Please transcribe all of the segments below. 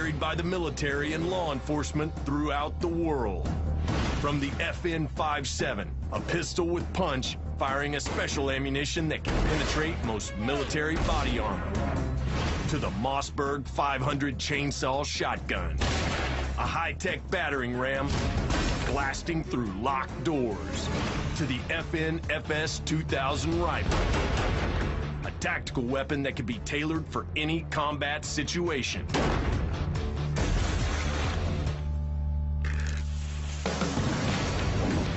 carried by the military and law enforcement throughout the world. From the FN-57, a pistol with punch, firing a special ammunition that can penetrate most military body armor, to the Mossberg 500 chainsaw shotgun, a high-tech battering ram blasting through locked doors, to the FN-FS 2000 rifle, a tactical weapon that can be tailored for any combat situation.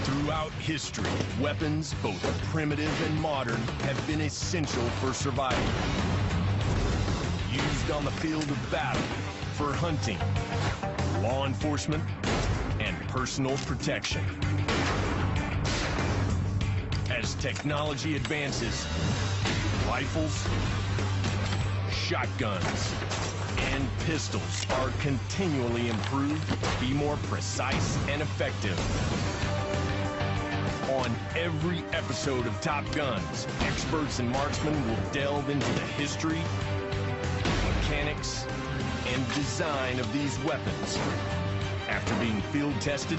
Throughout history, weapons, both primitive and modern, have been essential for survival. Used on the field of battle, for hunting, law enforcement, and personal protection. As technology advances, rifles, shotguns, and pistols are continually improved to be more precise and effective. On every episode of Top Guns, experts and marksmen will delve into the history, mechanics, and design of these weapons. After being field tested,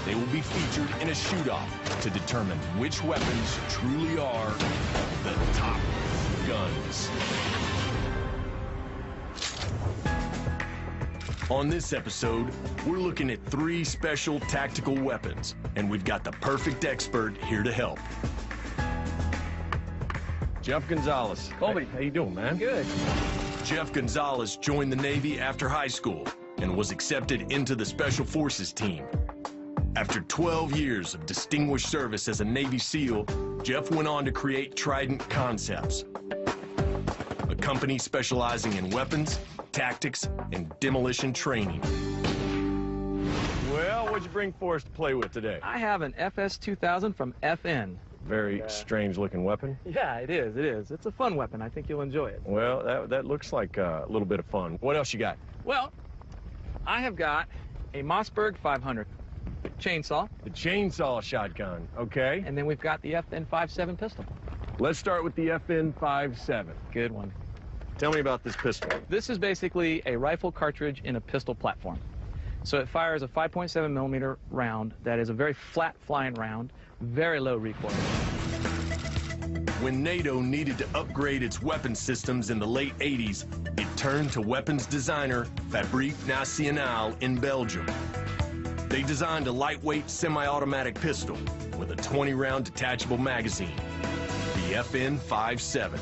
they will be featured in a shoot-off to determine which weapons truly are the top guns. On this episode, we're looking at 3 special tactical weapons, and we've got the perfect expert here to help. Jeff Gonzalez. Colby. How you doing, man? Good. Jeff Gonzalez joined the Navy after high school and was accepted into the Special Forces team. After 12 years of distinguished service as a Navy SEAL, Jeff went on to create Trident Concepts, a company specializing in weapons, tactics, and demolition training. Well, what'd you bring for us to play with today? I have an FS 2000 from FN. Very strange-looking weapon. Yeah, it is, it is. It's a fun weapon. I think you'll enjoy it. Well, that looks like a little bit of fun. What else you got? Well, I have got a Mossberg 500 chainsaw. The chainsaw shotgun, okay. And then we've got the FN-57 pistol. Let's start with the FN-57. Good one. Tell me about this pistol. This is basically a rifle cartridge in a pistol platform. So it fires a 5.7 millimeter round that is a very flat flying round, very low recoil. When NATO needed to upgrade its weapon systems in the late 80s, it turned to weapons designer Fabrique Nationale in Belgium. They designed a lightweight semi-automatic pistol with a 20-round detachable magazine, the FN-57.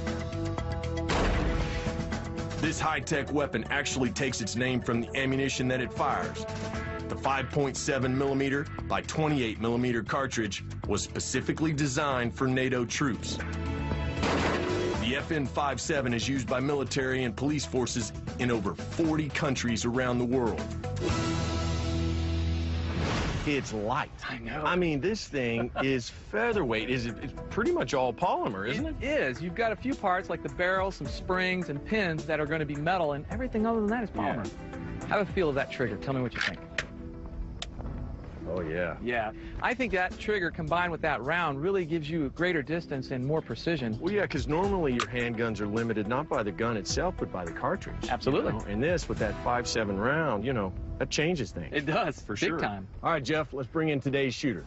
This high-tech weapon actually takes its name from the ammunition that it fires. The 5.7 millimeter by 28 millimeter cartridge was specifically designed for NATO troops. The FN-57 is used by military and police forces in over 40 countries around the world. It's light. I know. I mean, this thing is featherweight. It's pretty much all polymer, isn't it? It is. You've got a few parts like the barrel, some springs, and pins that are going to be metal, and everything other than that is polymer. Yeah. Have a feel of that trigger. Tell me what you think. Oh, yeah. Yeah. I think that trigger combined with that round really gives you a greater distance and more precision. Well, yeah, because normally your handguns are limited not by the gun itself, but by the cartridge. Absolutely. You know? And this, with that 5.7 round, you know, that changes things. It does, for sure. Big time. All right, Jeff, let's bring in today's shooter.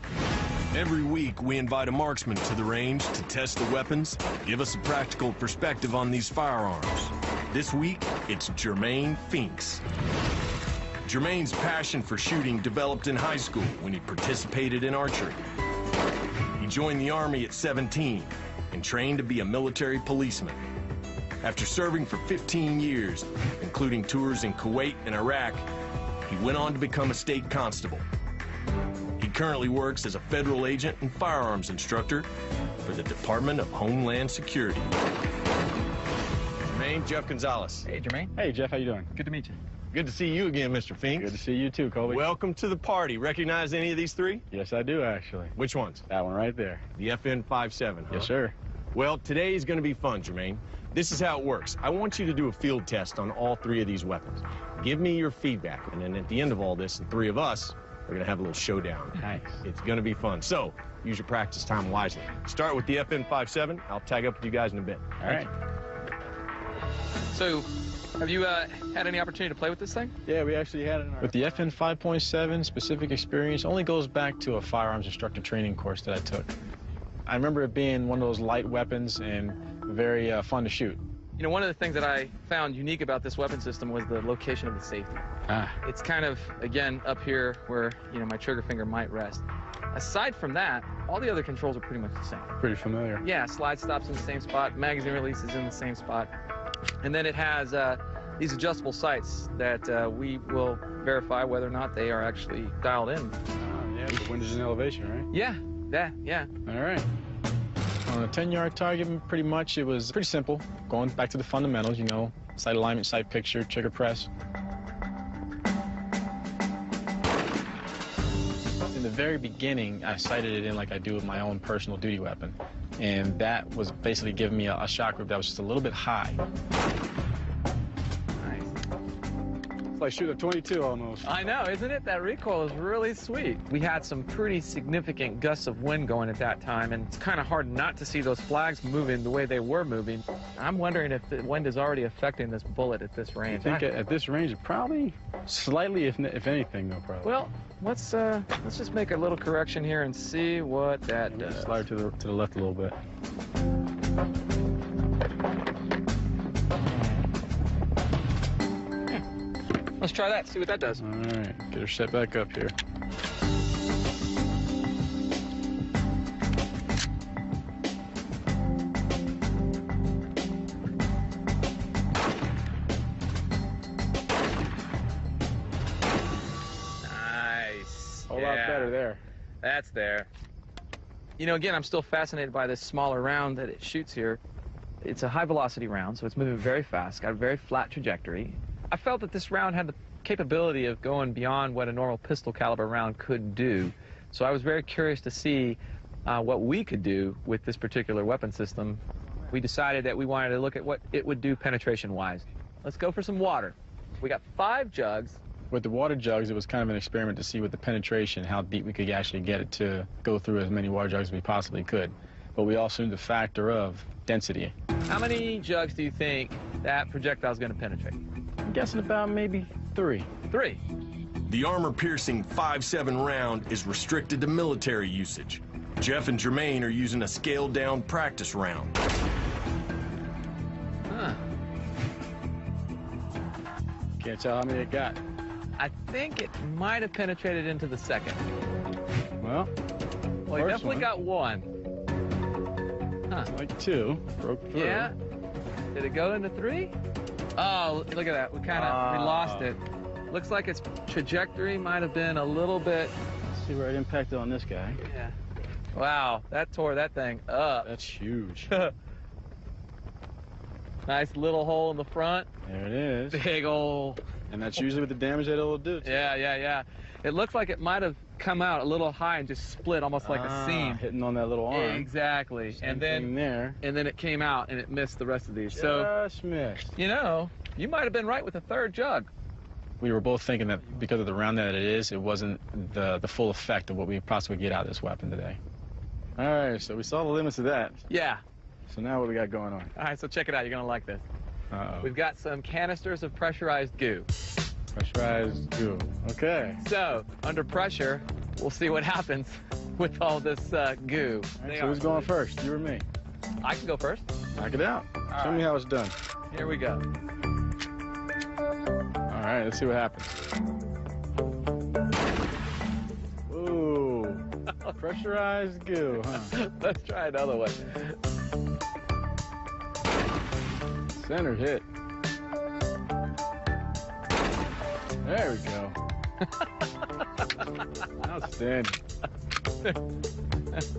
Every week, we invite a marksman to the range to test the weapons, give us a practical perspective on these firearms. This week, it's Jermaine Finks. Jermaine's passion for shooting developed in high school when he participated in archery. He joined the Army at 17 and trained to be a military policeman. After serving for 15 years, including tours in Kuwait and Iraq, he went on to become a state constable. He currently works as a federal agent and firearms instructor for the Department of Homeland Security. Jermaine, Jeff Gonzalez. Hey, Jermaine. Hey, Jeff, how you doing? Good to meet you. Good to see you again, Mr. Finks. Good to see you too, Colby. Welcome to the party. Recognize any of these 3? Yes, I do, actually. Which ones? That one right there. The FN-57, huh? Yes, sir. Well, today is going to be fun, Jermaine. This is how it works. I want you to do a field test on all 3 of these weapons. Give me your feedback, and then at the end of all this, the 3 of us are going to have a little showdown. Nice. It's going to be fun. So, use your practice time wisely. Start with the FN-57. I'll tag up with you guys in a bit. All right. So, Have you had any opportunity to play with this thing? Yeah, we actually had it in our... With the FN 5.7, specific experience only goes back to a firearms instructor training course that I took. I remember it being one of those light weapons and very fun to shoot. You know, one of the things that I found unique about this weapon system was the location of the safety. It's kind of, again, up here where, you know, my trigger finger might rest. Aside from that, all the other controls are pretty much the same. Pretty familiar. Yeah, slide stops in the same spot, magazine release is in the same spot. And then it has these adjustable sights that we will verify whether or not they are actually dialed in. Yeah, the wind is in elevation, right? Yeah. All right. On a 10-yard target, pretty much, it was pretty simple. Going back to the fundamentals, you know, sight alignment, sight picture, trigger press. In the very beginning, I sighted it in like I do with my own personal duty weapon. And that was basically giving me a shock group that was just a little bit high. It's like shooting a 22 almost. I know, isn't it? That recoil is really sweet. We had some pretty significant gusts of wind going at that time, and it's kind of hard not to see those flags moving the way they were moving. I'm wondering if the wind is already affecting this bullet at this range. I think at this range, probably slightly, if anything, though, probably. Well, let's just make a little correction here and see what that does. Slide to the left a little bit. Let's try that, see what that does. All right, get her set back up here. Nice. A lot better there. That's there. You know, again, I'm still fascinated by this smaller round that it shoots here. It's a high velocity round, so it's moving very fast, got a very flat trajectory. I felt that this round had the capability of going beyond what a normal pistol caliber round could do. So I was very curious to see what we could do with this particular weapon system. We decided that we wanted to look at what it would do penetration-wise. Let's go for some water. We got 5 jugs. With the water jugs, it was kind of an experiment to see with the penetration, how deep we could actually get it to go through as many water jugs as we possibly could. But we also knew the factor of density. How many jugs do you think that projectile is going to penetrate? I'm guessing about maybe 3. 3. The armor-piercing 5.7 round is restricted to military usage. Jeff and Jermaine are using a scaled-down practice round. Huh. Can't tell how many it got. I think it might have penetrated into the second. Well, Well, he definitely got 1. Huh. Like 2. Broke through. Yeah. Did it go into 3? Oh, look at that. We lost it. Looks like its trajectory might have been a little bit... Let's see where it impacted on this guy. Yeah. Wow, that tore that thing up. That's huge. Nice little hole in the front. There it is. Big old... And that's usually what the damage that it'll do. Yeah. It looks like it might have come out a little high and just split almost like a seam. Hitting on that little arm. Exactly. Same and then thing there. And then it came out and it missed the rest of these. Just missed. You know, you might have been right with the 3rd jug. We were both thinking that because of the round that it is, it wasn't the full effect of what we possibly get out of this weapon today. All right, so we saw the limits of that. Yeah. So now what we got going on? All right, so check it out. You're going to like this. Uh-oh. We've got some canisters of pressurized goo. Pressurized goo. Okay. So, under pressure, we'll see what happens with all this goo. All right, so who's going first, you or me? I can go first. Knock it out. Show me how it's done. Here we go. All right, let's see what happens. Ooh, pressurized goo, huh? Let's try another one. Center hit. There we go. Outstanding. Nice.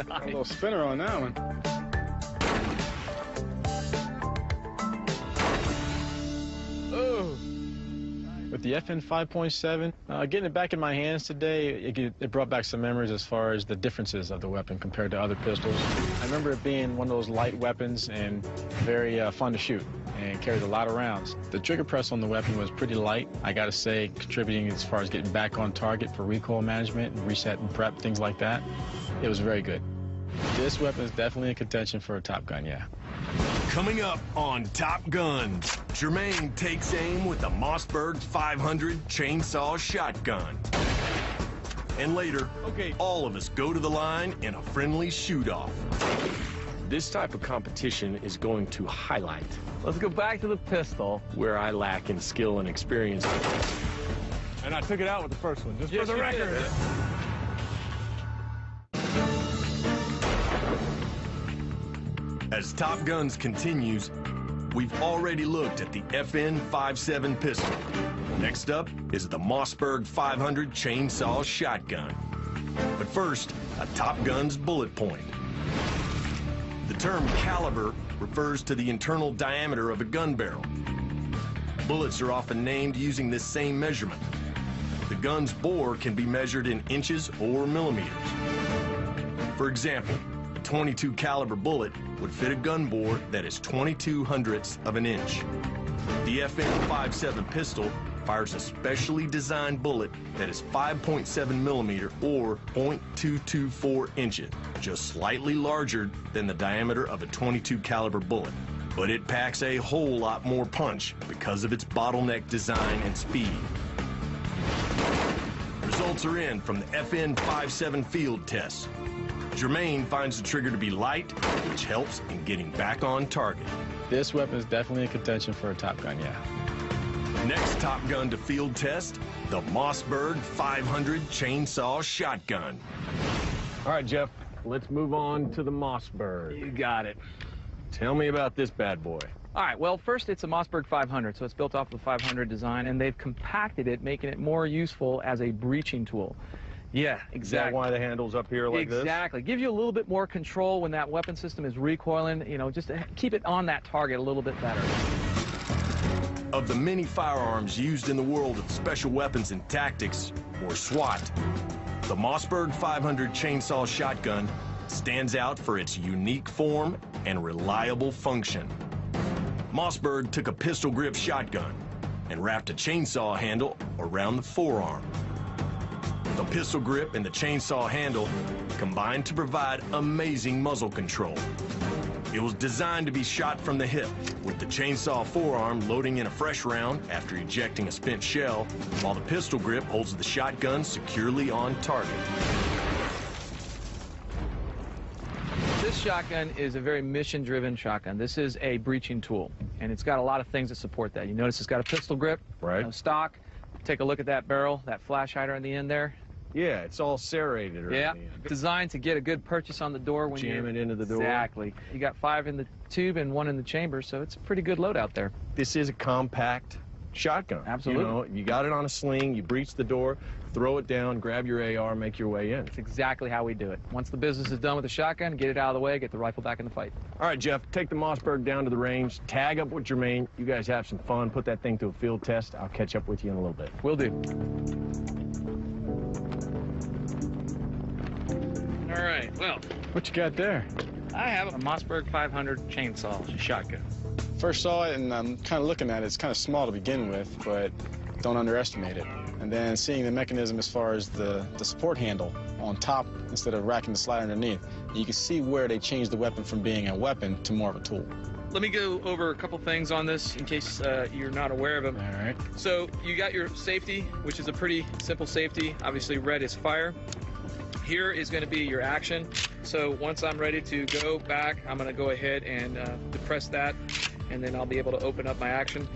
A little spinner on that one. Ooh. With the FN 5.7, getting it back in my hands today, it brought back some memories as far as the differences of the weapon compared to other pistols. I remember it being one of those light weapons and very fun to shoot. and carries a lot of rounds. The trigger press on the weapon was pretty light, I gotta say, contributing as far as getting back on target for recoil management and reset and prep, things like that. It was very good. This weapon is definitely in contention for a Top Gun, yeah. Coming up on Top Guns, Jermaine takes aim with the Mossberg 500 chainsaw shotgun. And later, all of us go to the line in a friendly shoot-off. This type of competition is going to highlight. Let's go back to the pistol. Where I lack in skill and experience. And I took it out with the first one, just Yes, for the you record. did. As Top Guns continues, we've already looked at the FN-57 pistol. Next up is the Mossberg 500 chainsaw shotgun. But first, a Top Gun's bullet point. The term caliber refers to the internal diameter of a gun barrel. Bullets are often named using this same measurement. The gun's bore can be measured in inches or millimeters. For example, a .22 caliber bullet would fit a gun bore that is 22 hundredths of an inch. The FN-57 pistol fires a specially designed bullet that is 5.7 millimeter or 0.224 inches, just slightly larger than the diameter of a .22 caliber bullet. But it packs a whole lot more punch because of its bottleneck design and speed. Results are in from the FN-57 field tests. Jermaine finds the trigger to be light, which helps in getting back on target. This weapon is definitely in contention for a Top Gun, yeah. Next Top Gun to field test, the Mossberg 500 chainsaw shotgun. All right, Jeff, let's move on to the Mossberg. You got it. Tell me about this bad boy. All right, well, first it's a Mossberg 500, so it's built off the 500 design, and they've compacted it, making it more useful as a breaching tool. Yeah, exactly. Is that why the handle's up here like this? Exactly. Gives you a little bit more control when that weapon system is recoiling, you know, just to keep it on that target a little bit better. Of the many firearms used in the world of special weapons and tactics, or SWAT, the Mossberg 500 chainsaw shotgun stands out for its unique form and reliable function. Mossberg took a pistol grip shotgun and wrapped a chainsaw handle around the forearm. The pistol grip and the chainsaw handle combined to provide amazing muzzle control. It was designed to be shot from the hip, with the chainsaw forearm loading in a fresh round after ejecting a spent shell, while the pistol grip holds the shotgun securely on target. This shotgun is a very mission-driven shotgun. This is a breaching tool, and it's got a lot of things that support that. You notice it's got a pistol grip, Right. stock. Take a look at that barrel, that flash hider on the end there. Yeah, it's all serrated around Yeah, the end. designed to get a good purchase on the door when Jam you it into the door. Exactly. You got 5 in the tube and 1 in the chamber, so it's a pretty good load out there. This is a compact shotgun. Absolutely. You know, you got it on a sling, you breach the door, throw it down, grab your AR, make your way in. That's exactly how we do it. Once the business is done with the shotgun, get it out of the way, get the rifle back in the fight. All right, Jeff, take the Mossberg down to the range, tag up with Jermaine. You guys have some fun, put that thing to a field test. I'll catch up with you in a little bit. Will do. All right, well, What you got there? I have a Mossberg 500 chainsaw shotgun. First saw it, and I'm kind of looking at it. It's kind of small to begin with, but don't underestimate it. And then seeing the mechanism as far as the support handle on top instead of racking the slide underneath, you can see where they changed the weapon from being a weapon to more of a tool. Let me go over a couple things on this in case you're not aware of them. All right. So you got your safety, which is a pretty simple safety. Obviously, red is fire. Here is going to be your action. So once I'm ready to go back, I'm going to go ahead and depress that, and then I'll be able to open up my action.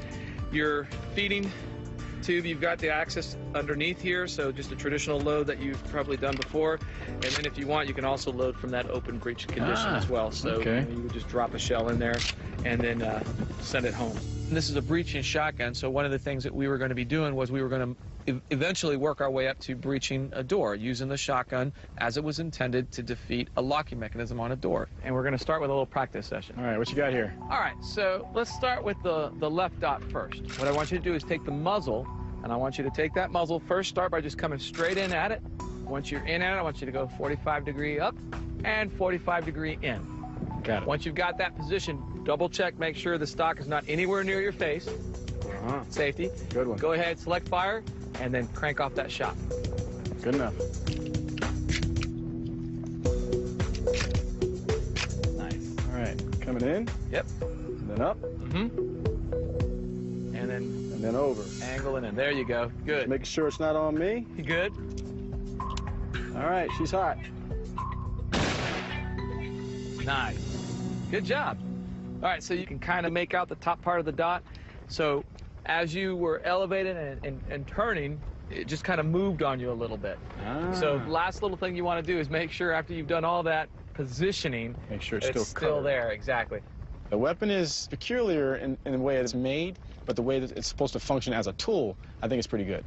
Your feeding tube, you've got the access underneath here, so just a traditional load that you've probably done before. And then if you want, you can also load from that open breech condition as well. So okay. you would just drop a shell in there and then send it home. And this is a breaching shotgun, so one of the things that we were going to be doing was we were going to eventually work our way up to breaching a door using the shotgun as it was intended to defeat a locking mechanism on a door. And we're going to start with a little practice session. All right, what you got here? All right, so let's start with the left dot first. What I want you to do is take the muzzle, and I want you to take that muzzle first. Start by just coming straight in at it. Once you're in at it, I want you to go 45 degree up and 45 degree in. Got it. Once you've got that position, double check, make sure the stock is not anywhere near your face. Safety. Good one. Go ahead, select fire, and then crank off that shot. Good enough. Nice. All right, coming in. Yep. And then up. And then over. angling, and there you go. Good. Making sure it's not on me. You good? All right, she's hot. Nice. Good job. All right, so you can kind of make out the top part of the dot. So as you were elevating and turning, it just kind of moved on you a little bit. So last little thing you want to do is make sure after you've done all that positioning, make sure it's still covered. there. Exactly. The weapon is peculiar in the way it's made, but the way that it's supposed to function as a tool, I think it's pretty good.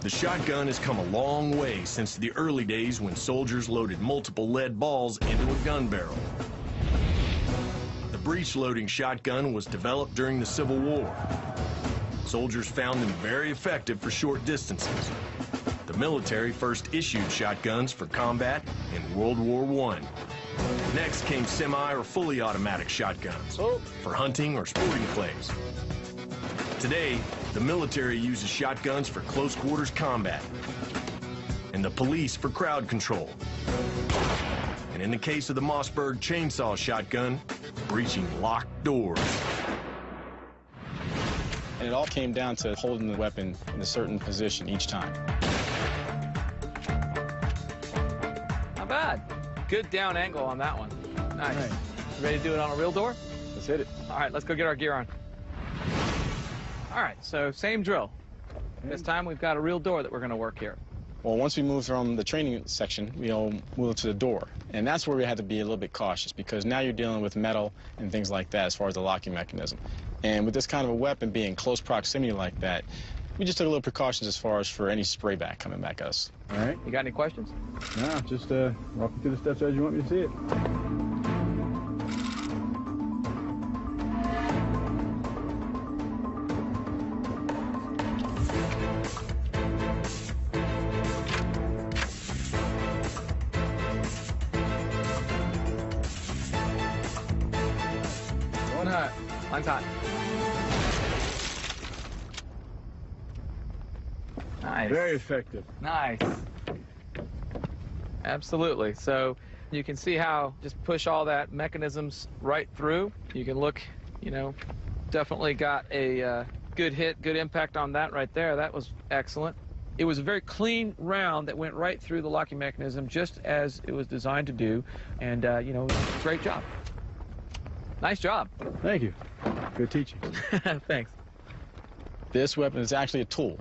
The shotgun has come a long way since the early days when soldiers loaded multiple lead balls into a gun barrel. The breech-loading shotgun was developed during the Civil War. Soldiers found them very effective for short distances. The military first issued shotguns for combat in World War I. Next came semi or fully automatic shotguns for hunting or sporting clays. Today, the military uses shotguns for close quarters combat, and the police for crowd control. And in the case of the Mossberg chainsaw shotgun, breaching locked doors. And it all came down to holding the weapon in a certain position each time. Not bad. Good down angle on that one. Nice. Right. You ready to do it on a real door? Let's hit it. All right, let's go get our gear on. All right, so same drill. This time we've got a real door that we're going to work here. Well, once we move from the training section, we'll move to the door. And that's where we had to be a little bit cautious, because now you're dealing with metal and things like that as far as the locking mechanism. And with this kind of a weapon being in close proximity like that, we just took a little precautions as far as for any spray back coming back at us. All right. You got any questions? No, just walk me through the steps as you want me to see it. Going hot. Mine's hot. Nice. Very effective. Nice. Absolutely. So you can see how just push all that mechanisms right through. You can look, you know, definitely got a good hit, good impact on that right there. That was excellent. It was a very clean round that went right through the locking mechanism just as it was designed to do. And, you know, great job. Nice job. Thank you. Good teaching. Thanks. This weapon is actually a tool.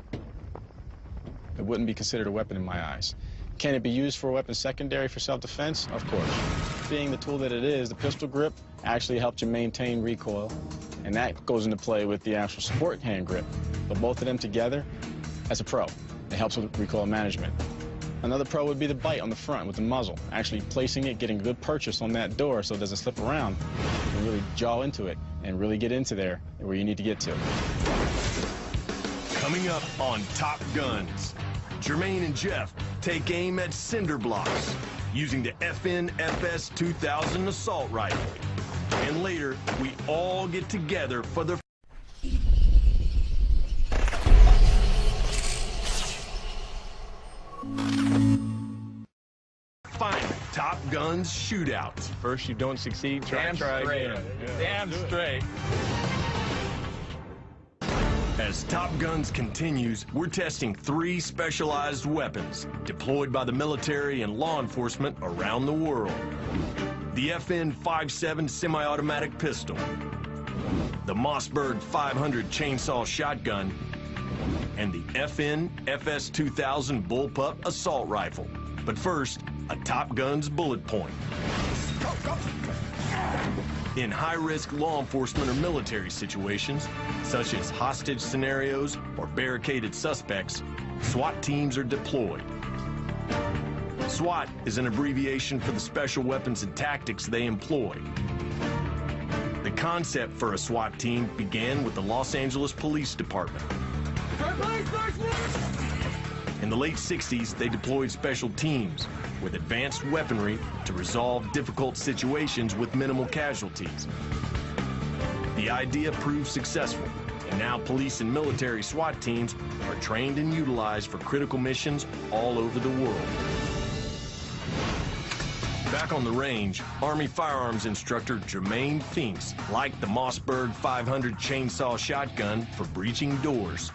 It wouldn't be considered a weapon in my eyes. Can it be used for a weapon secondary for self-defense? Of course. Being the tool that it is, the pistol grip actually helped you maintain recoil, and that goes into play with the actual support hand grip. But both of them together, as a pro, it helps with recoil management. Another pro would be the bite on the front with the muzzle, actually placing it, getting a good purchase on that door so it doesn't slip around. You can really jaw into it and really get into there where you need to get to. Coming up on Top Guns, Jermaine and Jeff take aim at cinder blocks using the FN FS 2000 assault rifle. And later, we all get together for the final Top Guns shootout. First you don't succeed, try again. Damn straight. As Top Guns continues, we're testing 3 specialized weapons deployed by the military and law enforcement around the world. The FN 5.7 semi-automatic pistol, the Mossberg 500 chainsaw shotgun, and the FN FS 2000 bullpup assault rifle. But first, a Top Guns bullet point. In high-risk law enforcement or military situations, such as hostage scenarios or barricaded suspects, SWAT teams are deployed. SWAT is an abbreviation for the special weapons and tactics they employ. The concept for a SWAT team began with the Los Angeles Police Department. And the late 60s, they deployed special teams with advanced weaponry to resolve difficult situations with minimal casualties. The idea proved successful, and now police and military SWAT teams are trained and utilized for critical missions all over the world. Back on the range, Army firearms instructor Jermaine Finks liked the Mossberg 500 chainsaw shotgun for breaching doors.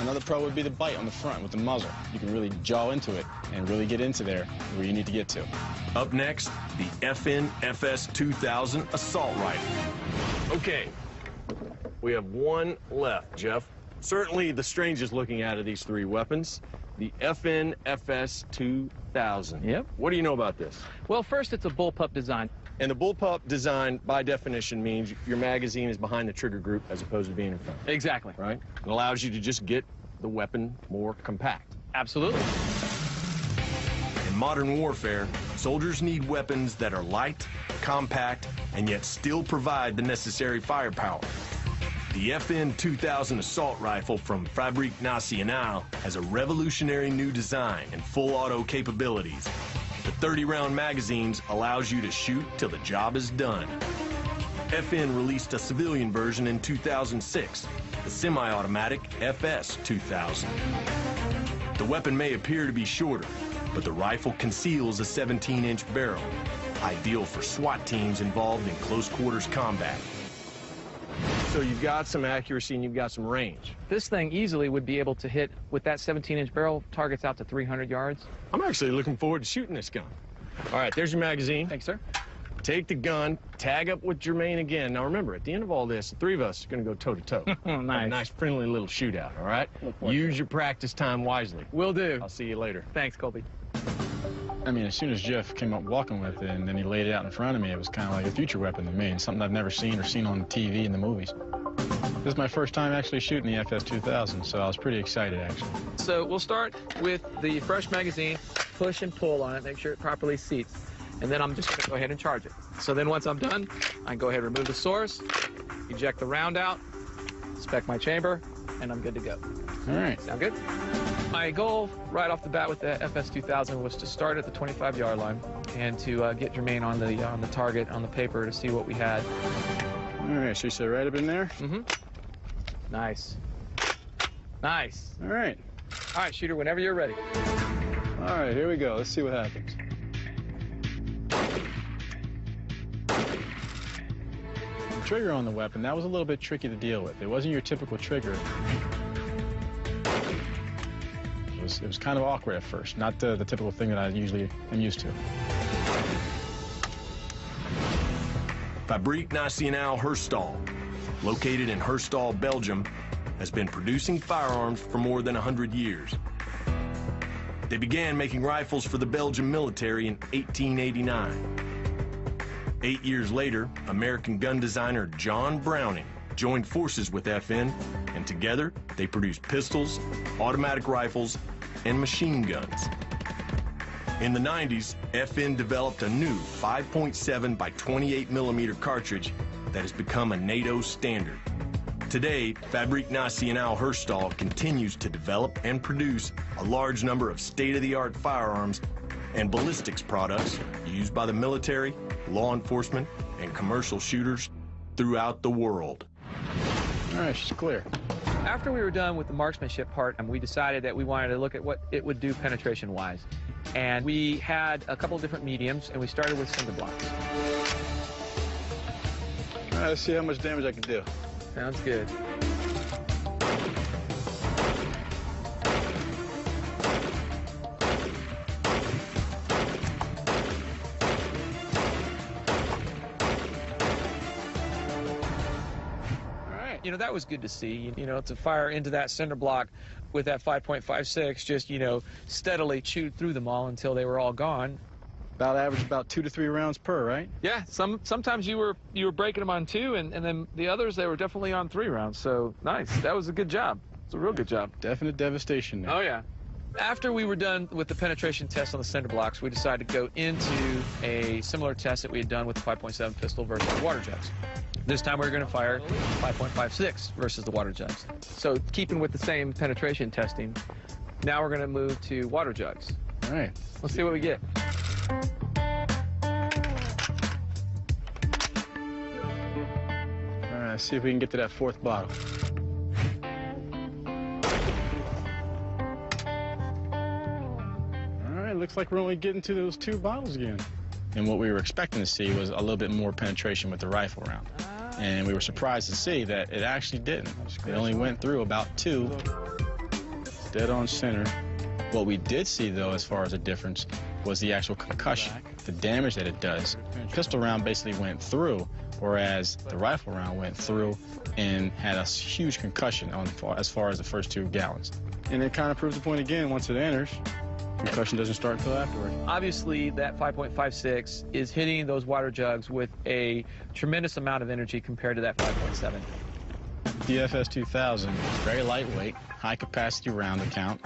Another pro would be the bite on the front with the muzzle. You can really jaw into it and really get into there where you need to get to. Up next, the FN FS 2000 assault rifle. Okay, we have one left, Jeff. Certainly the strangest looking out of these three weapons, the FN FS 2000. Yep. What do you know about this? Well, first, it's a bullpup design. And the bullpup design, by definition, means your magazine is behind the trigger group as opposed to being in front. Exactly. Right? It allows you to just get the weapon more compact. Absolutely. In modern warfare, soldiers need weapons that are light, compact, and yet still provide the necessary firepower. The FN 2000 assault rifle from Fabrique Nationale has a revolutionary new design and full auto capabilities. The 30-round magazines allows you to shoot till the job is done. FN released a civilian version in 2006, the semi-automatic FS 2000. The weapon may appear to be shorter, but the rifle conceals a 17-inch barrel, ideal for SWAT teams involved in close-quarters combat. So you've got some accuracy and you've got some range. This thing easily would be able to hit, with that 17-inch barrel, targets out to 300 yards. I'm actually looking forward to shooting this gun. All right, there's your magazine. Thanks, sir. Take the gun, tag up with Jermaine again. Now remember, at the end of all this, the three of us are going to go toe-to-toe. Nice. A nice, friendly little shootout, all right? Use your practice time wisely. Will do. I'll see you later. Thanks, Colby. I mean, as soon as Jeff came up walking with it and then he laid it out in front of me, it was kind of like a future weapon to me, and something I've never seen or seen on TV in the movies. This is my first time actually shooting the FS 2000, so I was pretty excited, actually. So we'll start with the fresh magazine, push and pull on it, make sure it properly seats. And then I'm just going to go ahead and charge it. So then once I'm done, I can go ahead and remove the source, eject the round out, spec my chamber, and I'm good to go. All right. Sound good? My goal right off the bat with the FS 2000 was to start at the 25-yard line and to get Jermaine on the target on the paper to see what we had. All right, so you sit right up in there? Mm-hmm. Nice. Nice. All right. All right, shooter, whenever you're ready. All right, here we go. Let's see what happens. The trigger on the weapon, that was a little bit tricky to deal with. It wasn't your typical trigger. It was kind of awkward at first, not the typical thing that I usually am used to. Fabrique Nationale Herstal, located in Herstal, Belgium, has been producing firearms for more than 100 years. They began making rifles for the Belgian military in 1889. 8 years later, American gun designer John Browning joined forces with FN, and together they produced pistols, automatic rifles, and machine guns. In the 90s, FN developed a new 5.7 by 28 millimeter cartridge that has become a NATO standard. Today, Fabrique Nationale Herstal continues to develop and produce a large number of state-of-the-art firearms and ballistics products used by the military, law enforcement, and commercial shooters throughout the world. All right, she's clear. After we were done with the marksmanship part, we decided that we wanted to look at what it would do penetration-wise. And we had a couple of different mediums, and we started with cinder blocks. All right, let's see how much damage I can do. Sounds good. You know, that was good to see, you know, to fire into that cinder block with that 5.56, just, you know, steadily chewed through them all until they were all gone. About average about 2 to 3 rounds per, right? Yeah, sometimes you were breaking them on 2, and then the others, they were definitely on 3 rounds. So nice. That was a good job. It's a real good job. Definite devastation there. Oh, yeah. After we were done with the penetration test on the cinder blocks, we decided to go into a similar test that we had done with the 5.7 pistol versus the water jugs. This time we were going to fire 5.56 versus the water jugs. So keeping with the same penetration testing, Now we're going to move to water jugs. All right. Let's see what we get. All right, let's see if we can get to that fourth bottle. All right, looks like we're only getting to those 2 bottles again. And what we were expecting to see was a little bit more penetration with the rifle round. And we were surprised to see that it actually didn't. It only went through about 2, dead on center. What we did see, though, as far as a difference, was the actual concussion, the damage that it does. Pistol round basically went through, whereas the rifle round went through and had a huge concussion as far as the first 2 gallons. And it kind of proves the point again, once it enters, concussion doesn't start until afterward. Obviously, that 5.56 is hitting those water jugs with a tremendous amount of energy compared to that 5.7. The FS2000 is very lightweight, high-capacity round count.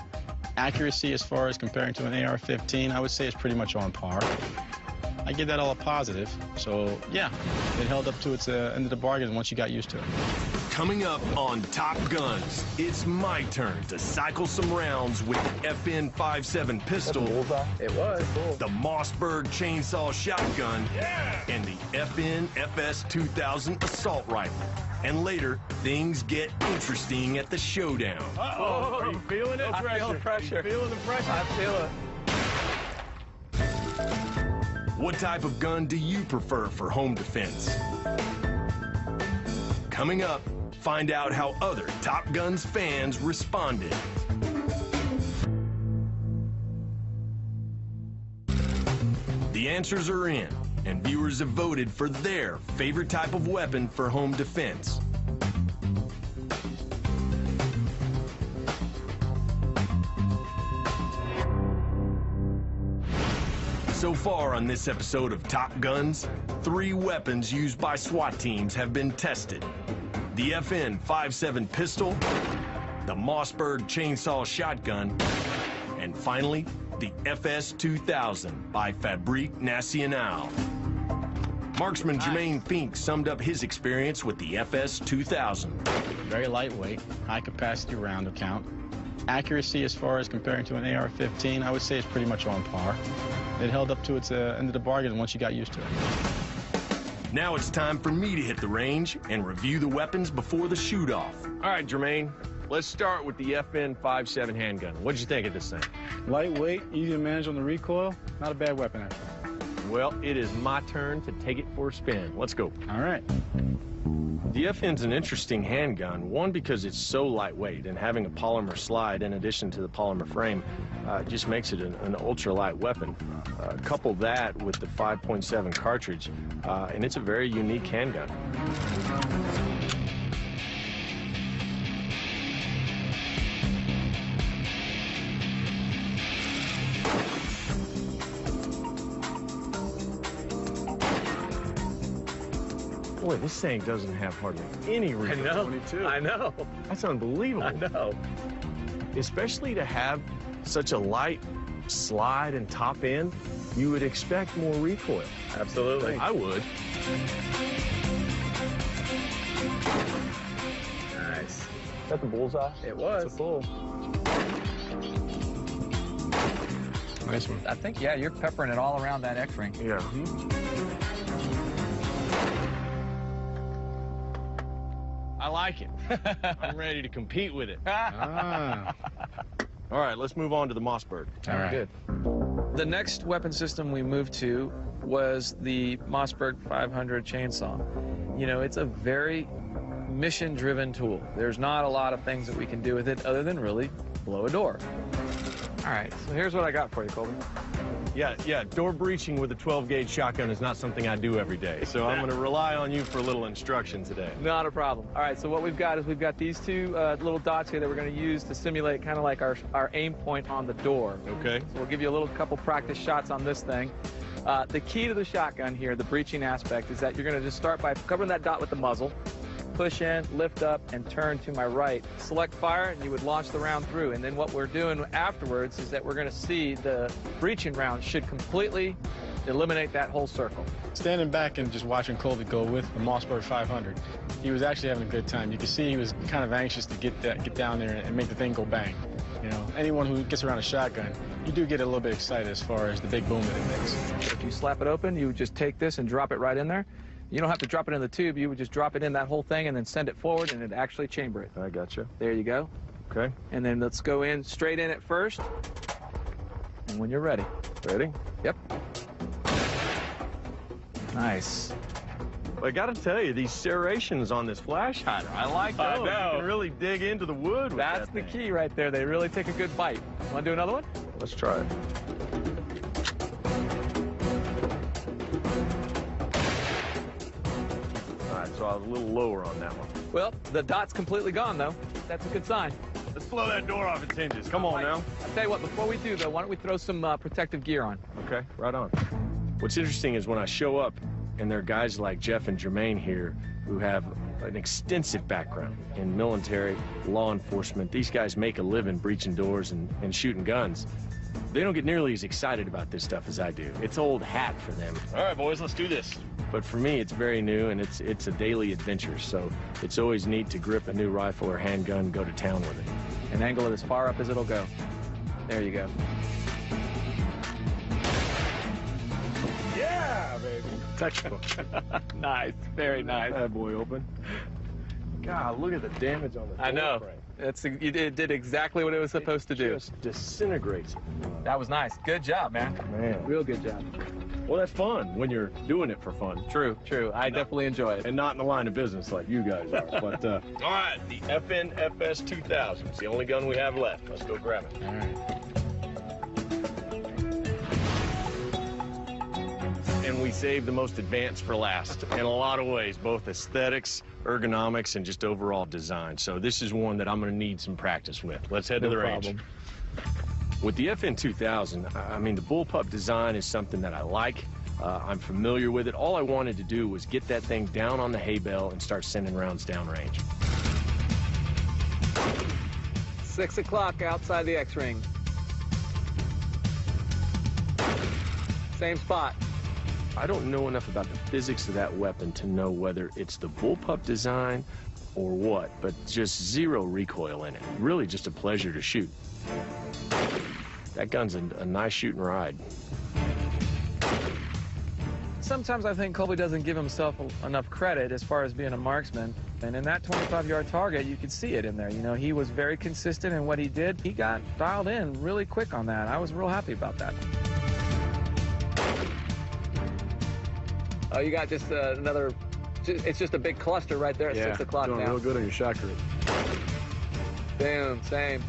Accuracy as far as comparing to an AR-15, I would say is pretty much on par. I give that all a positive. So, yeah, it held up to its end of the bargain once you got used to it. Coming up on Top Guns, it's my turn to cycle some rounds with the FN57 pistol, It was. Cool. the Mossberg chainsaw shotgun, and the FN FS2000 assault rifle. And later, things get interesting at the showdown. Uh-oh. Are you feeling it? I feel the pressure. You feeling the pressure? I feel it. What type of gun do you prefer for home defense? Coming up, find out how other Top Guns fans responded. The answers are in, and viewers have voted for their favorite type of weapon for home defense. So far on this episode of Top Guns, 3 weapons used by SWAT teams have been tested. The FN57 pistol, the Mossberg chainsaw shotgun, and finally, the FS2000 by Fabrique Nationale. Marksman Jermaine Fink summed up his experience with the FS2000. Very lightweight, high-capacity round count. Accuracy as far as comparing to an AR-15, I would say is pretty much on par. It held up to its end of the bargain once you got used to it. Now it's time for me to hit the range and review the weapons before the shoot-off. All right, Jermaine, let's start with the FN57 handgun. What'd you think of this thing? Lightweight, easy to manage on the recoil. Not a bad weapon, actually. Well, it is my turn to take it for a spin. Let's go. All right. The FN's an interesting handgun, one because it's so lightweight, and having a polymer slide in addition to the polymer frame just makes it an ultra-light weapon. Couple that with the 5.7 cartridge, and it's a very unique handgun. Boy, this thing doesn't have hardly any recoil. I know. That's unbelievable. I know. Especially to have such a light slide and top end, you would expect more recoil. Absolutely. I would. Nice. Is that the bullseye? It was. It's a full. Nice one. I think, yeah, you're peppering it all around that X-ring. Yeah. I like it. I'm ready to compete with it. Ah. All right, let's move on to the Mossberg. All right. Good. The next weapon system we moved to was the Mossberg 500 chainsaw. You know, it's a very mission-driven tool. There's not a lot of things that we can do with it other than really blow a door. All right, so here's what I got for you, Colby. Yeah, door breaching with a 12-gauge shotgun is not something I do every day, so I'm going to rely on you for a little instruction today. Not a problem. All right, so what we've got is we've got these 2 little dots here that we're going to use to simulate kind of like our aim point on the door. Okay. So we'll give you a couple practice shots on this thing. The key to the shotgun here, the breaching aspect, is that you're going to just start by covering that dot with the muzzle, push in, lift up, and turn to my right. Select fire, and you would launch the round through. And then what we're doing afterwards is that we're going to see the breaching round should completely eliminate that whole circle. Standing back and just watching Colby go with the Mossberg 500, he was actually having a good time. You could see he was kind of anxious to get down there and make the thing go bang. You know, anyone who gets around a shotgun, you do get a little bit excited as far as the big boom that it makes. If you slap it open, you would just take this and drop it right in there. You don't have to drop it in the tube. You would just drop it in that whole thing and then send it forward, and it'd actually chamber it. I gotcha. There you go. Okay. And then let's go in straight in at first. And when you're ready. Ready? Yep. Nice. Well, I gotta tell you, these serrations on this flash hider, I like those. I know. You can really dig into the wood with That's that the thing. key right there. They really take a good bite. Want to do another one? Let's try it. All right, so I was a little lower on that one. Well, the dot's completely gone, though. That's a good sign. Let's blow that door off its hinges. Come on now. I'll tell you what, before we do, though, why don't we throw some protective gear on? Okay, right on. What's interesting is when I show up, and there are guys like Jeff and Jermaine here who have an extensive background in military, law enforcement. These guys make a living breaching doors and shooting guns. They don't get nearly as excited about this stuff as I do. It's old hat for them. All right, boys, let's do this. But for me, it's very new, and it's a daily adventure, so it's always neat to grip a new rifle or handgun and go to town with it. And angle it as far up as it'll go. There you go. Yeah, baby. Textbook. Nice. Very nice. Bad boy open. God, look at the damage on the I know. door frame. It did exactly what it was supposed to do. Just disintegrates. That was nice. Good job, man. Man. Real good job. Well, that's fun when you're doing it for fun. True, true. I definitely enjoy it. And not in the line of business like you guys are. But, all right, the FNFS 2000. It's the only gun we have left. Let's go grab it. All right. And we saved the most advanced for last in a lot of ways, both aesthetics, ergonomics, and just overall design. So this is one that I'm going to need some practice with. Let's head to the range. With the FN 2000, I mean, the bullpup design is something that I like. I'm familiar with it. All I wanted to do was get that thing down on the hay bale and start sending rounds downrange. 6 o'clock outside the X-ring. Same spot. I don't know enough about the physics of that weapon to know whether it's the bullpup design or what, but just zero recoil in it. Really just a pleasure to shoot. That gun's a nice shooting ride. Sometimes I think Colby doesn't give himself enough credit as far as being a marksman. And in that 25-yard target, you could see it in there. You know, he was very consistent in what he did. He got dialed in really quick on that. I was real happy about that. Oh, you got just another, it's just a big cluster right there at 6 o'clock now. Doing real good on your shot group. Boom, same.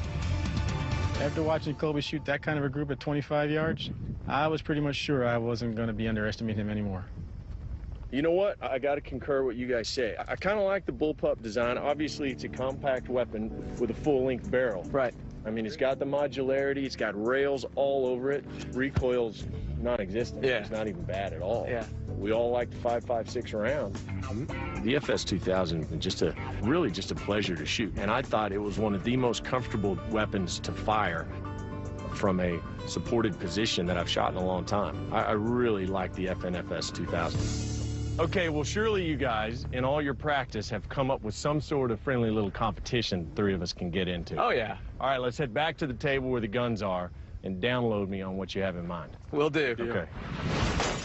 After watching Colby shoot that kind of a group at 25 yards, I was pretty much sure I wasn't going to be underestimating him anymore. You know what? I got to concur what you guys say. I kind of like the bullpup design. Obviously, it's a compact weapon with a full-length barrel. Right. I mean, it's got the modularity. It's got rails all over it. Recoil's non-existent. Yeah. It's not even bad at all. Yeah. We all like the 5.56 round. The FS 2000 was really just a pleasure to shoot. And I thought it was one of the most comfortable weapons to fire from a supported position that I've shot in a long time. I really like the FNFS 2000. Okay, well, surely you guys, in all your practice, have come up with some sort of friendly little competition the three of us can get into. Oh, yeah. All right, let's head back to the table where the guns are and download me on what you have in mind. Will do. Okay.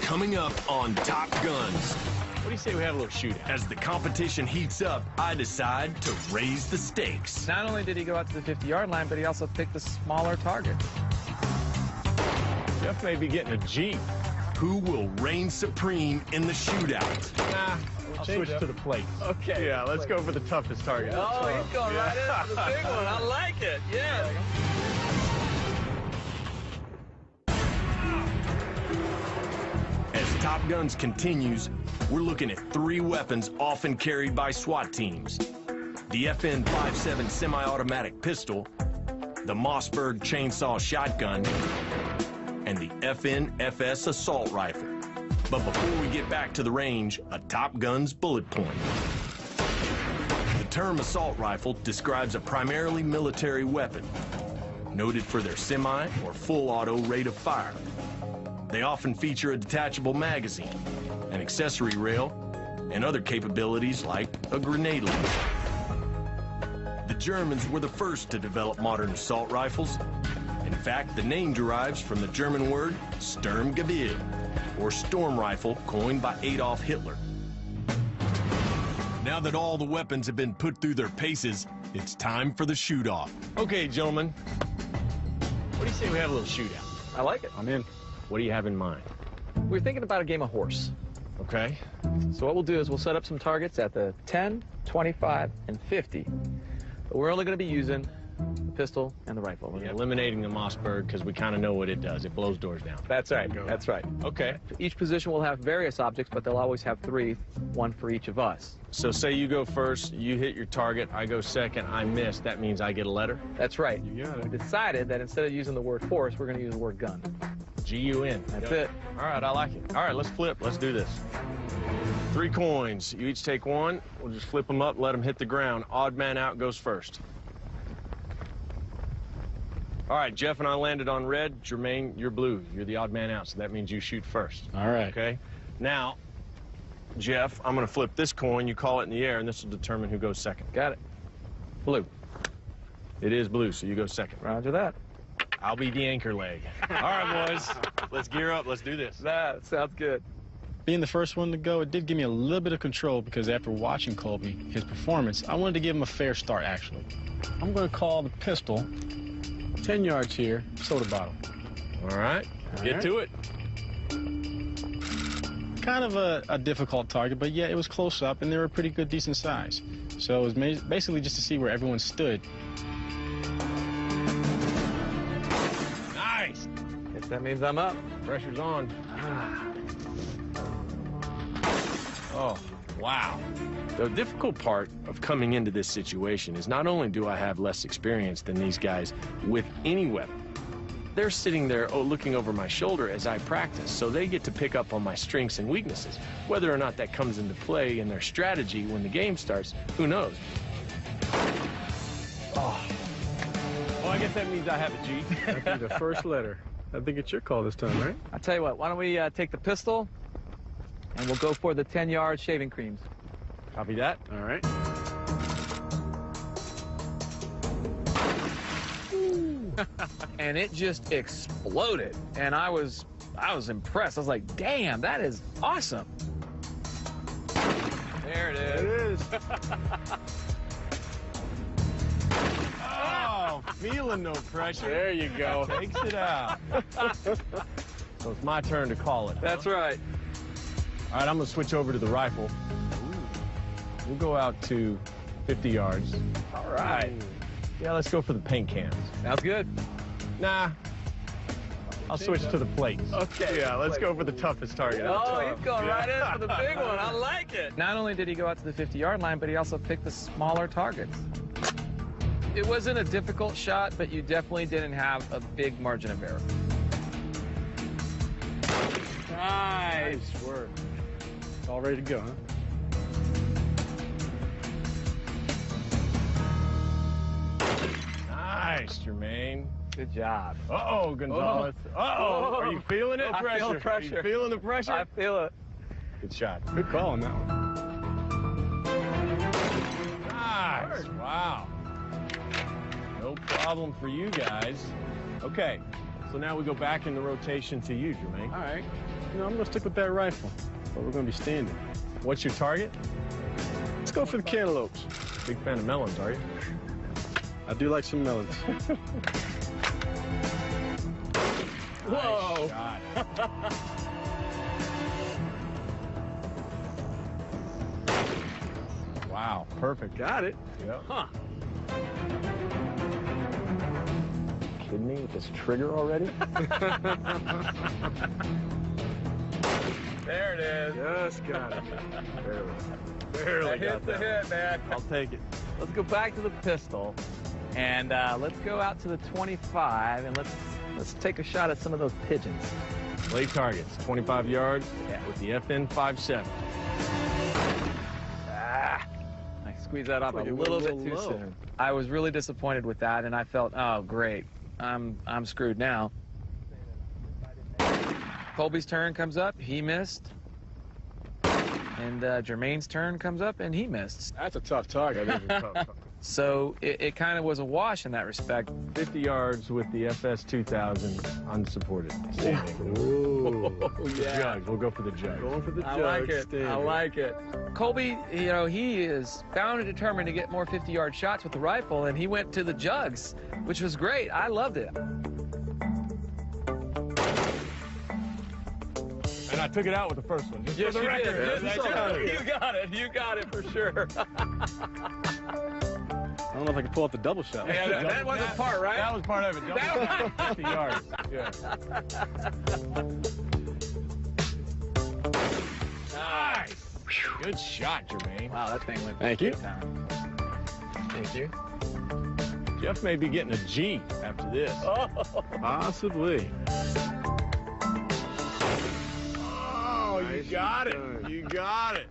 Coming up on Top Guns. What do you say we have a little shootout? As the competition heats up, I decide to raise the stakes. Not only did he go out to the 50-yard line, but he also picked the smaller target. Jeff may be getting a Jeep. Who will reign supreme in the shootout? Nah, I'll switch to the plate. Okay. Yeah, let's go for the toughest target. Oh, he's going right in for the big one. I like it. Yeah. As Top Guns continues, we're looking at three weapons often carried by SWAT teams. The FN-57 semi-automatic pistol, the Mossberg chainsaw shotgun, and the FN-FS assault rifle. But before we get back to the range, a Top Gun's bullet point. The term assault rifle describes a primarily military weapon, noted for their semi or full auto rate of fire. They often feature a detachable magazine, an accessory rail, and other capabilities like a grenade launcher. The Germans were the first to develop modern assault rifles. In fact, the name derives from the German word Sturmgewehr, or storm rifle, coined by Adolf Hitler. Now that all the weapons have been put through their paces, it's time for the shoot-off. Okay, gentlemen. What do you say we have a little shootout? I like it. I'm in. What do you have in mind? We're thinking about a game of horse. Okay. So what we'll do is we'll set up some targets at the 10, 25, and 50. But we're only going to be using the pistol and the rifle. We're eliminating the Mossberg because we kind of know what it does. It blows doors down. That's right. That's right. Okay. Each position will have various objects, but they'll always have 3, 1 for each of us. So say you go first, you hit your target, I go second, I miss. That means I get a letter? That's right. You got it. We decided that instead of using the word horse, we're going to use the word gun. G-U-N. That's it. All right, I like it. All right, let's flip. Let's do this. 3 coins. You each take 1. We'll just flip them up, let them hit the ground. Odd man out goes first. All right, Jeff and I landed on red. Jermaine, you're blue. You're the odd man out, so that means you shoot first. All right. Okay? Now, Jeff, I'm going to flip this coin. You call it in the air, and this will determine who goes second. Got it. Blue. It is blue, so you go second. Roger that. I'll be the anchor leg. All right, boys. Let's gear up. Let's do this. That sounds good. Being the first one to go, it did give me a little bit of control because after watching Colby, his performance, I wanted to give him a fair start, actually. I'm going to call the pistol 10 yards here, soda bottle. All right. Get to it. Kind of a difficult target, but yeah, it was close up, and they were a pretty good, decent size. So it was basically just to see where everyone stood. Nice. Guess that means I'm up. Pressure's on. Oh, wow. The difficult part of coming into this situation is not only do I have less experience than these guys with any weapon, they're sitting there looking over my shoulder as I practice, so they get to pick up on my strengths and weaknesses. Whether or not that comes into play in their strategy when the game starts, who knows? Oh. Well, I guess that means I have a G. I think the first letter. I think it's your call this time, right? I'll tell you what, why don't we take the pistol, and we'll go for the 10-yard shaving creams. Copy that. All right. And it just exploded, and I was impressed. I was like, damn, that is awesome. There it is. It is. Oh, feeling no pressure. There you go. Takes it out. So it's my turn to call it. That's right. All right, I'm going to switch over to the rifle. We'll go out to 50 yards. All right. Yeah, let's go for the paint cans. Sounds good. Nah, I'll switch to the plates. Okay. Yeah, let's go for the toughest target. Oh, he's going right in for the big one. I like it. Not only did he go out to the 50-yard line, but he also picked the smaller targets. It wasn't a difficult shot, but you definitely didn't have a big margin of error. Nice. Nice work. It's all ready to go, huh? Nice, Jermaine. Good job. Uh-oh, Gonzalez. Uh-oh. Are you feeling it? I feel the pressure. Are you feeling the pressure? I feel it. Good shot. Good call on that one. Nice. Wow. No problem for you guys. Okay, so now we go back in the rotation to you, Jermaine. All right. You know, I'm going to stick with that rifle, but we're going to be standing. What's your target? Let's go for the cantaloupes. Big fan of melons, are you? I do like some melons. Whoa. Nice shot. Wow, perfect. Got it. Yep. Huh. Kidding me with this trigger already? There it is. Just got it. Barely. Barely That got hit's the that. hit, man. I'll take it. Let's go back to the pistol, and let's go out to the 25, and let's take a shot at some of those pigeons. Lay targets, 25 yards with the FN 5.7. I squeezed that off a Like it little went a bit little too low. soon. I was really disappointed with that, and I felt, oh, great. I'm screwed now. Colby's turn comes up. He missed. And Jermaine's turn comes up, and he missed. That's a tough target. That is a tough. So it kind of was a wash in that respect. 50 yards with the FS-2000 unsupported. Standing. Ooh. Yeah. Jug. We'll go for the jug. Going for the I jug. like it. standard. I like it. Colby, you know, he is bound and determined to get more 50-yard shots with the rifle, and he went to the jugs, which was great. I loved it. And I took it out with the first one. Just Yes, for the you record. did. That's Yes, how it you is. got it. You got it for sure. I don't know if I can pull up the double shot. Yeah, that wasn't part, right? That was part of it. Double shot, 50 yards. Yeah. Nice. Good shot, Jermaine. Wow, that thing went. Thank you. Thank you. Jeff may be getting a G after this. Possibly. Oh, you Nice got it. done. You got it.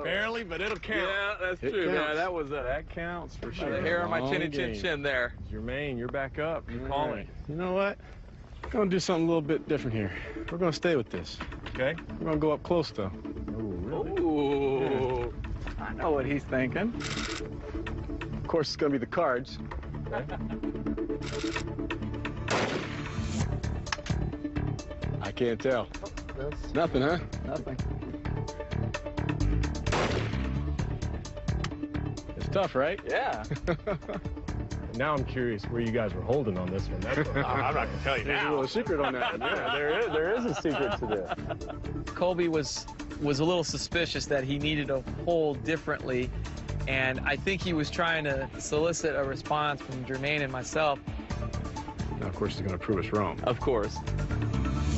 Barely, but it'll count. Yeah, that's It true. counts. Yeah, that was That counts for the sure. hair on my Long chinny chin game. chin there. Jermaine, you're back up. You're All calling. right. You know what? We're gonna do something a little bit different here. We're gonna stay with this. Okay. We're gonna go up close though. Ooh. I know what he's thinking. Of course, it's gonna be the cards. I can't tell. Nothing, huh? Nothing. It's tough, right? Yeah. Now I'm curious where you guys were holding on this one. That's what, I'm not going to tell you There's a now. little secret on that one. Yeah, there is a secret to this. Colby was a little suspicious that he needed to hold differently, and I think he was trying to solicit a response from Jermaine and myself. Now, of course, he's gonna prove us wrong. Of course.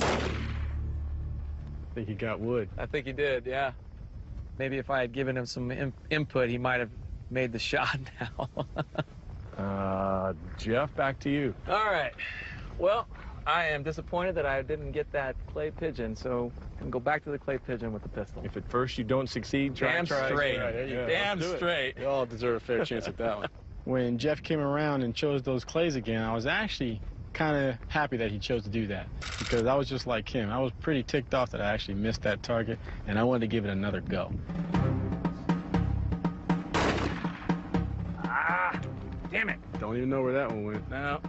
I think he got wood. I think he did, yeah. Maybe if I had given him some input, he might have made the shot now. Jeff, back to you. All right. Well, I am disappointed that I didn't get that clay pigeon, so I can go back to the clay pigeon with the pistol. If at first you don't succeed, try Damn straight. again. There you go. Damn Let's do it. straight. We all deserve a fair chance at that one. When Jeff came around and chose those clays again, I was actually kind of happy that he chose to do that, because I was just like him. I was pretty ticked off that I actually missed that target, and I wanted to give it another go. Ah, damn it. Don't even know where that one went. No.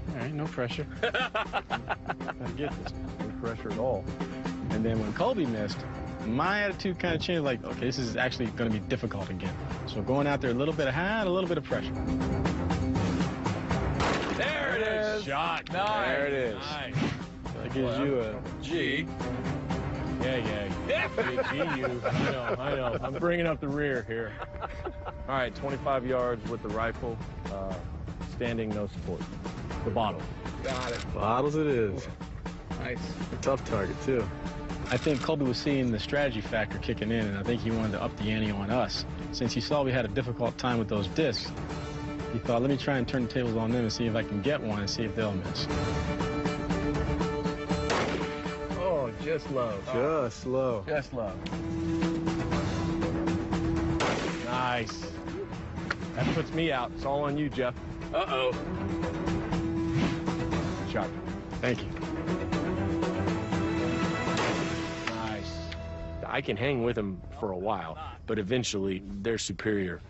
All right, no pressure. I get this. No pressure at all. And then when Colby missed, my attitude kind of changed, like, okay, this is actually going to be difficult again. So going out there, a little bit of height, a little bit of pressure. There it is. Shot. Nice. There it is. Nice. That gives you a G. Yeah. I know. I'm bringing up the rear here. All right, 25 yards with the rifle, standing, no support. The bottle. Got it. bottles it is. Nice. A tough target, too. I think Colby was seeing the strategy factor kicking in, and I think he wanted to up the ante on us. Since he saw we had a difficult time with those discs, he thought, let me try and turn the tables on them and see if I can get one and see if they'll miss. Oh, just low. Just low. Just love. Nice. That puts me out. It's all on you, Jeff. Uh-oh. Shot. Thank you. Nice. I can hang with them for a while, but eventually their superior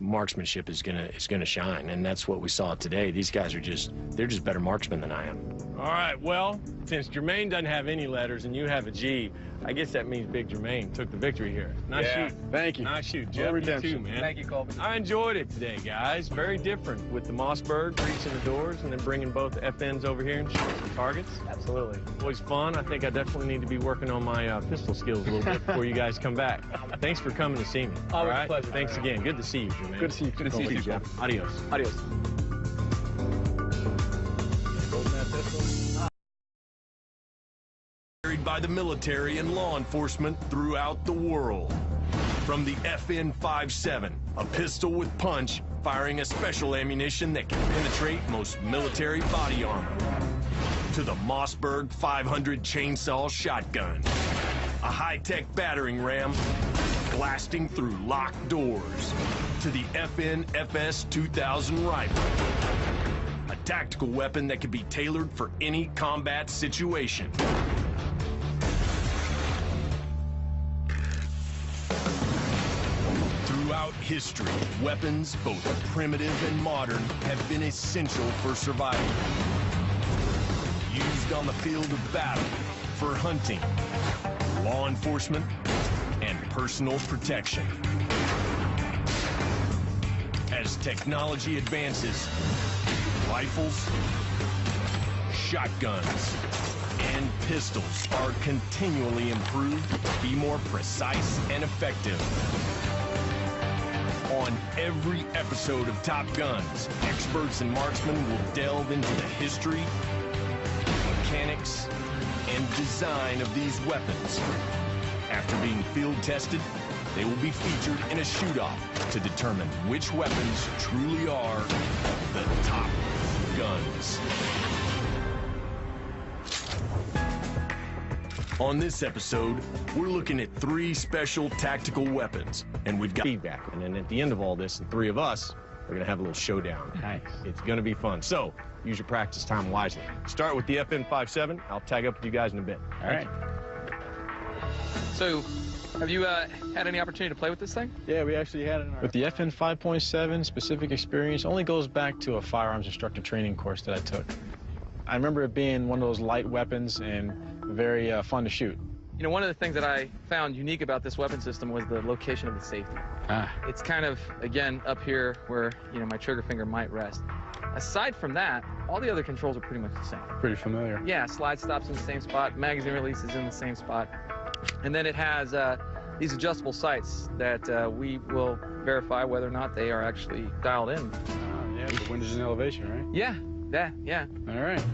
marksmanship is gonna shine, and that's what we saw today. These guys they're just better marksmen than I am. All right, well, since Jermaine doesn't have any letters and you have a G, I guess that means Big Jermaine took the victory here. Nice Yeah. shoot. Thank you. Nice shoot, No Jeff. You redemption. too, man. Thank you, Colby. I enjoyed it today, guys. Very different with the Mossberg reaching the doors and then bringing both FNs over here and shooting some targets. Absolutely. Always fun. I think I definitely need to be working on my pistol skills a little bit before you guys come back. Thanks for coming to see me. All Always a right? pleasure. Thanks again. Good to see you, Jermaine. Good to see you. Good to see you, Colby. too, Jeff. Adios. Adios. Carried by the military and law enforcement throughout the world. From the FN-57, a pistol with punch, firing a special ammunition that can penetrate most military body armor, to the Mossberg 500 chainsaw shotgun, a high-tech battering ram blasting through locked doors, to the FN FS-2000 rifle, a tactical weapon that can be tailored for any combat situation. Throughout history, weapons, both primitive and modern, have been essential for survival. Used on the field of battle, for hunting, law enforcement, and personal protection. As technology advances, rifles, shotguns, and pistols are continually improved to be more precise and effective. On every episode of Top Guns, experts and marksmen will delve into the history, mechanics, and design of these weapons. After being field tested, they will be featured in a shoot-off to determine which weapons truly are the top guns. On this episode, we're looking at 3 special tactical weapons, and we've got Feedback. And then at the end of all this, the 3 of us are going to have a little showdown. Nice. It's going to be fun. So use your practice time wisely. Start with the FN57. I'll tag up with you guys in a bit. All right. So, have you had any opportunity to play with this thing? Yeah, we actually had it in our... With the FN 5.7, specific experience only goes back to a firearms instructor training course that I took. I remember it being one of those light weapons and very fun to shoot. You know, one of the things that I found unique about this weapon system was the location of the safety. It's kind of, again, up here where, you know, my trigger finger might rest. Aside from that, all the other controls are pretty much the same. Pretty familiar. Yeah, slide stops in the same spot, magazine release is in the same spot. And then it has these adjustable sights that we will verify whether or not they are actually dialed in. Yeah, the windows and elevation, right? Yeah. All right.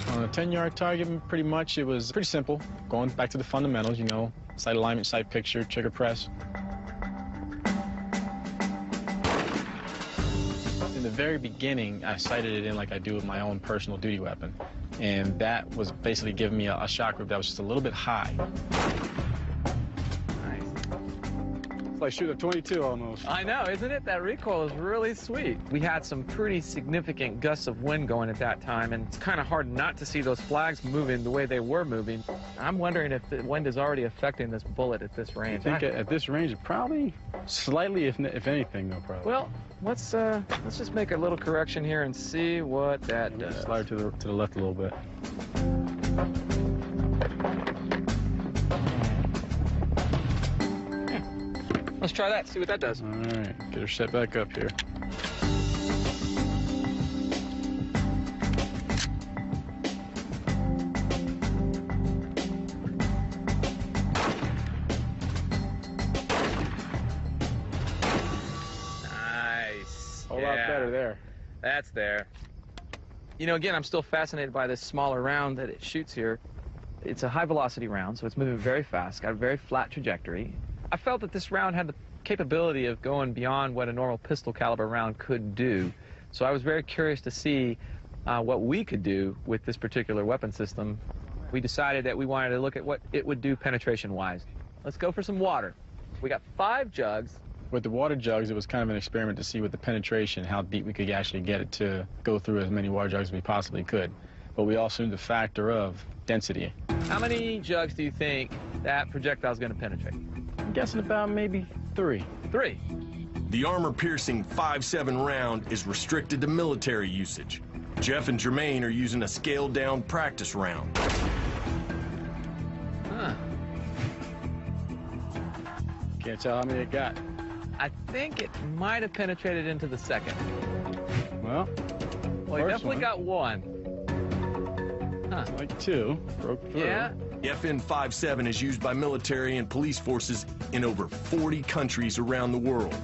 On a 10-yard target, pretty much, it was pretty simple. Going back to the fundamentals, you know, sight alignment, sight picture, trigger press. In the very beginning, I sighted it in like I do with my own personal duty weapon. And that was basically giving me a shock group that was just a little bit high. It's like shooting a 22 almost. I know, isn't it? That recoil is really sweet. We had some pretty significant gusts of wind going at that time, and it's kind of hard not to see those flags moving the way they were moving. I'm wondering if the wind is already affecting this bullet at this range. I think at this range, probably slightly, if anything, though, probably. Well, let's just make a little correction here and see what that does. Slide to the left a little bit. Let's try that, see what that does. All right, get her set back up here. Nice. A lot better there. That's there. You know, again, I'm still fascinated by this smaller round that it shoots here. It's a high-velocity round, so it's moving very fast, got a very flat trajectory. I felt that this round had the capability of going beyond what a normal pistol caliber round could do. So I was very curious to see what we could do with this particular weapon system. We decided that we wanted to look at what it would do penetration-wise. Let's go for some water. We got 5 jugs. With the water jugs, it was kind of an experiment to see with the penetration, how deep we could actually get it to go through as many water jugs as we possibly could. But we also knew the factor of density. How many jugs do you think that projectile is going to penetrate? I'm guessing about maybe 3. 3. The armor-piercing 5.7 round is restricted to military usage. Jeff and Jermaine are using a scaled-down practice round. Huh. Can't tell how many it got. I think it might have penetrated into the second. Well, Well, he definitely got 1. Huh. like 2 broke through. Yeah. The FN 5.7 is used by military and police forces in over 40 countries around the world.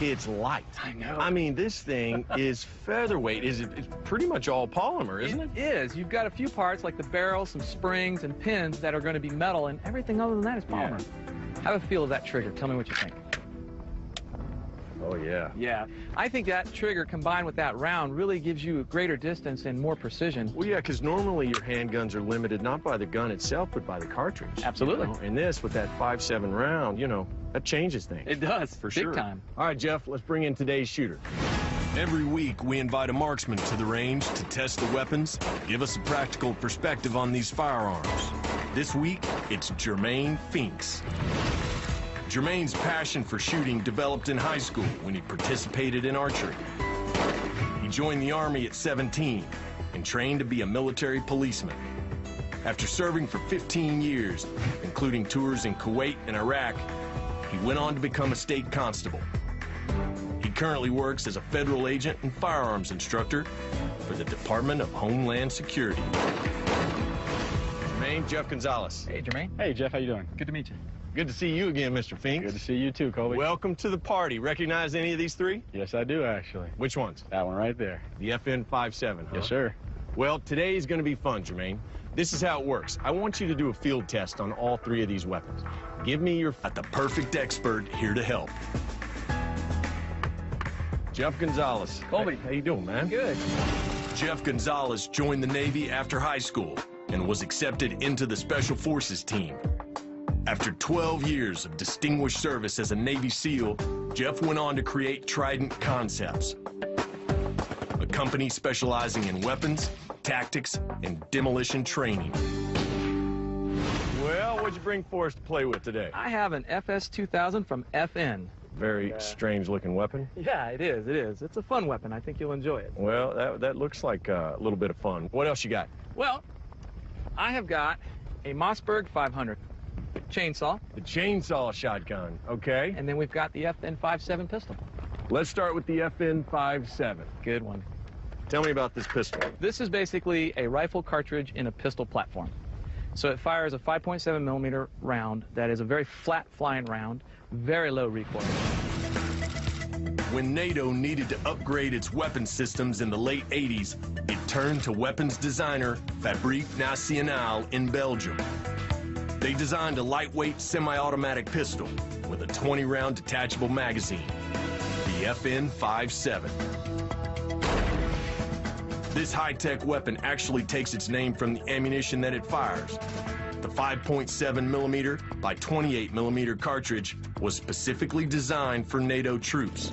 It's light. I know. I mean, this thing is featherweight. It's pretty much all polymer, isn't it? It is. You've got a few parts like the barrel, some springs and pins that are going to be metal, and everything other than that is polymer. Have a feel of that trigger. Tell me what you think. Oh, yeah. Yeah. I think that trigger combined with that round really gives you a greater distance and more precision. Well, yeah, because normally your handguns are limited not by the gun itself, but by the cartridge. Absolutely. You know? And this, with that 5.7 round, you know, that changes things. It does. For Big sure. time. All right, Jeff, let's bring in today's shooter. Every week, we invite a marksman to the range to test the weapons, give us a practical perspective on these firearms. This week, it's Jermaine Finks. Jermaine's passion for shooting developed in high school when he participated in archery. He joined the Army at 17 and trained to be a military policeman. After serving for 15 years, including tours in Kuwait and Iraq, he went on to become a state constable. He currently works as a federal agent and firearms instructor for the Department of Homeland Security. Jermaine, Jeff Gonzalez. Hey, Jermaine. Hey, Jeff, how you doing? Good to meet you. Good to see you again, Mr. Finks. Good to see you too, Colby. Welcome to the party. Recognize any of these three? Yes, I do, actually. Which ones? That one right there. The FN-57, huh? Yes, sir. Well, today is going to be fun, Jermaine. This is how it works. I want you to do a field test on all three of these weapons. Give me your... The perfect expert here to help. Jeff Gonzalez. Colby. How you doing, man? Good. Jeff Gonzalez joined the Navy after high school and was accepted into the Special Forces team. After 12 years of distinguished service as a Navy SEAL, Jeff went on to create Trident Concepts, a company specializing in weapons, tactics, and demolition training. Well, what'd you bring for us to play with today? I have an FS-2000 from FN. Very strange-looking weapon. Yeah, it is. It is. It's a fun weapon. I think you'll enjoy it. Well, that looks like a little bit of fun. What else you got? Well, I have got a Mossberg 500 chainsaw, The chainsaw shotgun, okay. and then we've got the FN-57 pistol. Let's start with the FN-57. Good one. Tell me about this pistol. This is basically a rifle cartridge in a pistol platform. So it fires a 5.7 millimeter round that is a very flat flying round, very low recoil. When NATO needed to upgrade its weapon systems in the late 80s, it turned to weapons designer Fabrique Nationale in Belgium. They designed a lightweight semi-automatic pistol with a 20-round detachable magazine, the FN-57. This high-tech weapon actually takes its name from the ammunition that it fires. The 5.7 millimeter by 28 millimeter cartridge was specifically designed for NATO troops.